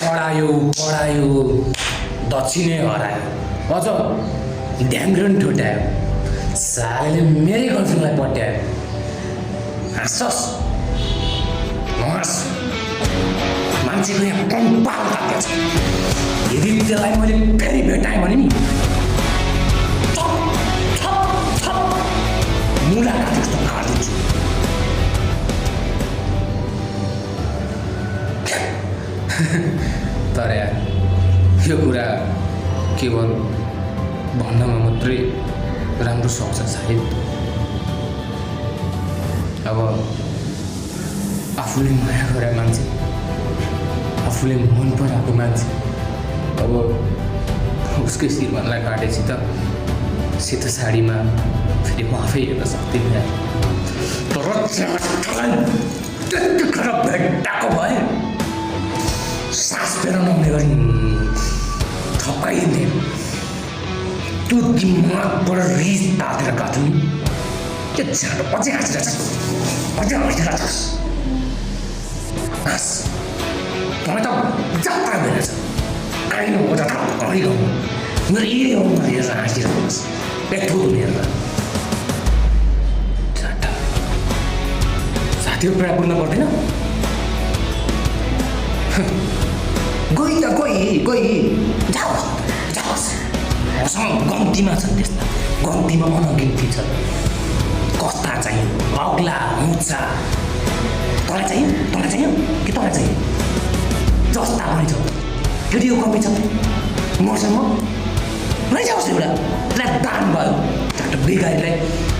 पढायो दक्षिणै हरायो अझ ढ्याङ्ग्रो ठोट्यायो साले मेरै गर्लफ्रेन्डलाई पट्यायो हाँस्छस् हाँस मान्छेको यहाँ कम्पाल काट्छ यदि त्यसलाई मैले फेरि भेटाएँ भने नि मुला काटे जस्तो काटिदिन्छु तर यार यो कुरा केवल भन्नमा मात्रै राम्रो सक्छ सायद अब आफूले माया गरे मान्छे आफूले मन पराएको मान्छे अब उसकै श्रीमानलाई काटेपछि त सेतो साडीमा फेरि म आफै हेर्न सक्दिनँ तर त्यतिखेर भेट्टाएको भए सास फेर नहुने गरी थपाइदिने त्यो दिमागबाट रिस तातेर काट्नु त्यो झाडो अझै हाँसिरहेछ हाँस तपाईँ त जात्रा भइरहेछ आइनु हो जात्रा घरि गाउँ मेरो यही गाउँमा हेरेर हाँसिरहेको यत्रो हेरेर साथीको कुरा बुझ्नु पर्दैन गई जाओस् मसँग गन्तीमा छन् त्यस्ता गन्तीमा अनगिन्ती छ कस्ता चाहियो अग्ला मुचा तँलाई चाहियो कि तँलाई चाहियो जस्ता पनि छ फेरि यो कमी छ मसँग लैजाओस् एउटा दान भयो बिगारीलाई